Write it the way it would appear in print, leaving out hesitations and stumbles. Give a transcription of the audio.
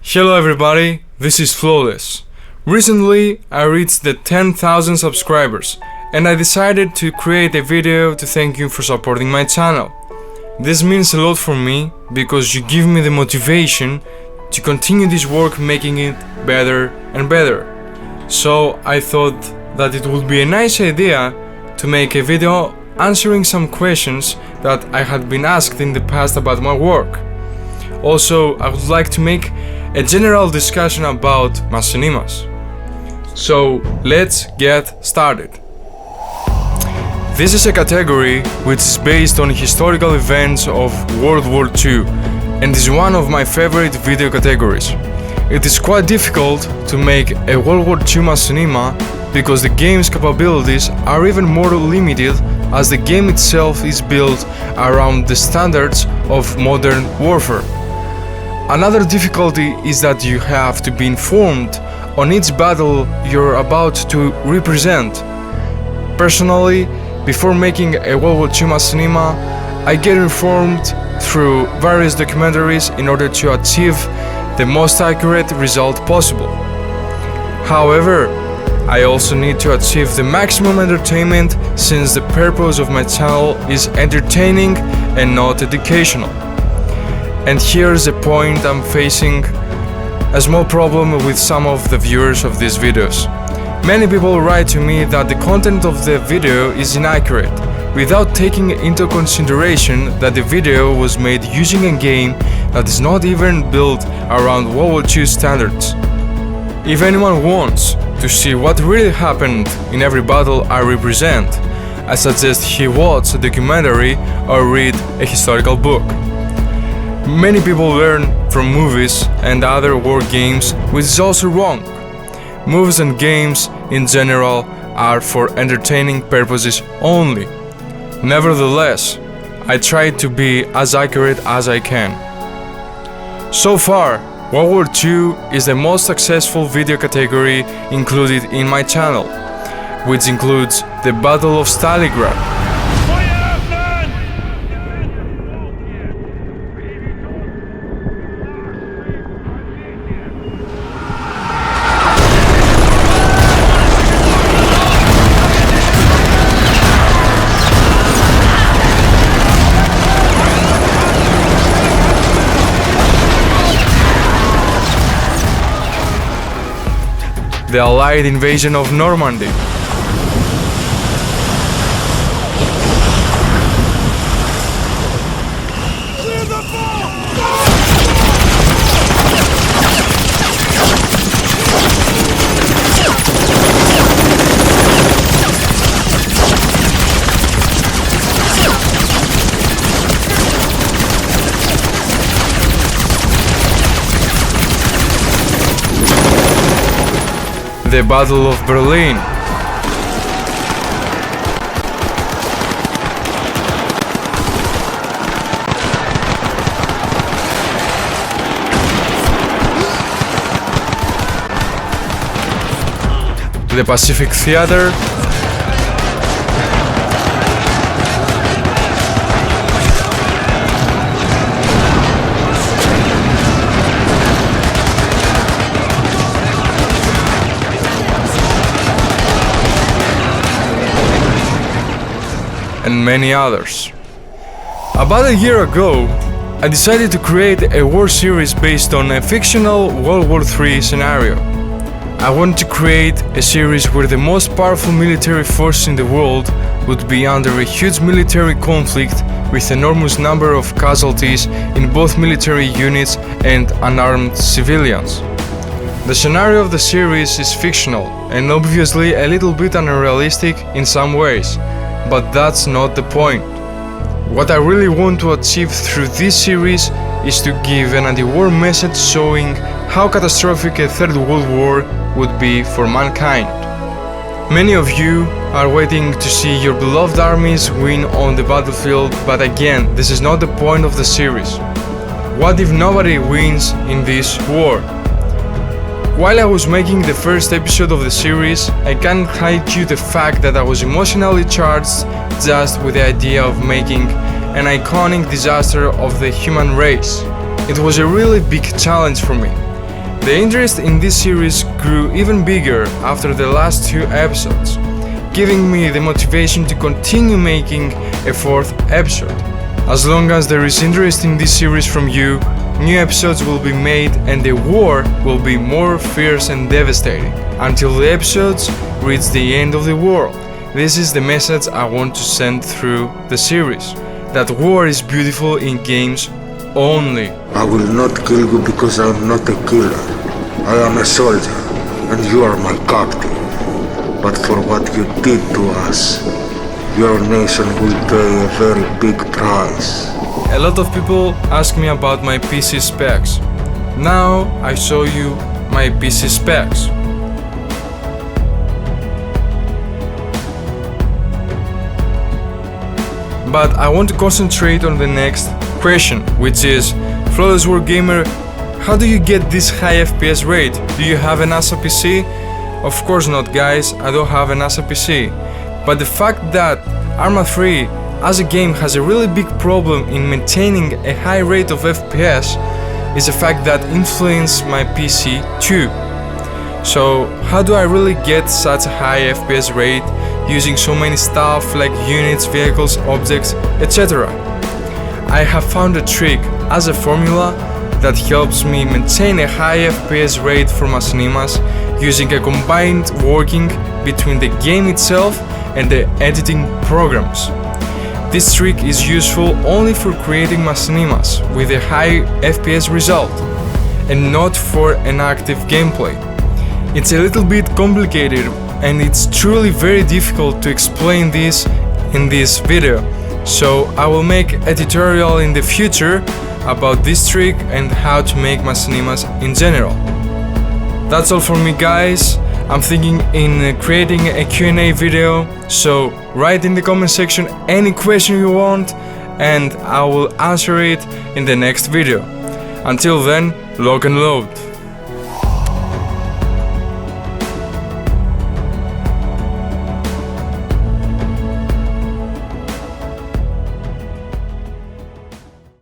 Hello everybody, this is Flawless. Recently I reached the 10,000 subscribers and I decided to create a video to thank you for supporting my channel. This means a lot for me because you give me the motivation to continue this work, making it better and better. So I thought that it would be a nice idea to make a video answering some questions that I had been asked in the past about my work. Also, I would like to make a general discussion about Machinimas. So let's get started. This is a category which is based on historical events of World War II and is one of my favorite video categories. It is quite difficult to make a World War II Machinima because the game's capabilities are even more limited as the game itself is built around the standards of modern warfare. Another difficulty is that you have to be informed on each battle you're about to represent. Personally, before making a World War II Machinima, I get informed through various documentaries in order to achieve the most accurate result possible. However, I also need to achieve the maximum entertainment since the purpose of my channel is entertaining and not educational. And here's the point: I'm facing a small problem with some of the viewers of these videos. Many people write to me that the content of the video is inaccurate, without taking into consideration that the video was made using a game that is not even built around World War II standards. If anyone wants to see what really happened in every battle I represent, I suggest he watch a documentary or read a historical book. Many people learn from movies and other war games, which is also wrong. Movies and games in general are for entertaining purposes only. Nevertheless, I try to be as accurate as I can. So far, World War II is the most successful video category included in my channel, which includes the Battle of Stalingrad, the Allied invasion of Normandy, the Battle of Berlin, the Pacific Theater, and many others. About a year ago, I decided to create a war series based on a fictional World War III scenario. I wanted to create a series where the most powerful military force in the world would be under a huge military conflict with enormous number of casualties in both military units and unarmed civilians. The scenario of the series is fictional and obviously a little bit unrealistic in some ways, but that's not the point. What I really want to achieve through this series is to give an anti-war message showing how catastrophic a Third World War would be for mankind. Many of you are waiting to see your beloved armies win on the battlefield, but again, this is not the point of the series. What if nobody wins in this war? While I was making the first episode of the series, I can't hide you the fact that I was emotionally charged just with the idea of making an iconic disaster of the human race. It was a really big challenge for me. The interest in this series grew even bigger after the last 2 episodes, giving me the motivation to continue making a 4th episode. As long as there is interest in this series from you, new episodes will be made and the war will be more fierce and devastating, until the episodes reach the end of the world. This is the message I want to send through the series, that war is beautiful in games only. I will not kill you because I am not a killer. I am a soldier, and you are my captain. But for what you did to us, your nation will pay a very big price. A lot of people ask me about my PC specs. Now I show you my PC specs. But I want to concentrate on the next question, which is, Flawless Wargamer, how do you get this high FPS rate? Do you have an ASA PC? Of course not, guys, I don't have an ASA PC. But the fact that ARMA 3 as a game has a really big problem in maintaining a high rate of FPS is a fact that influenced my PC too. So how do I really get such a high FPS rate using so many stuff like units, vehicles, objects, etc.? I have found a trick as a formula that helps me maintain a high FPS rate for Machinimas using a combined working between the game itself and the editing programs. This trick is useful only for creating Machinimas with a high FPS result and not for an active gameplay. It's a little bit complicated and it's truly very difficult to explain this in this video, so I will make a tutorial in the future about this trick and how to make Machinimas in general. That's all from me, guys. I'm thinking in creating a Q&A video, so write in the comment section any question you want and I will answer it in the next video. Until then, lock and load.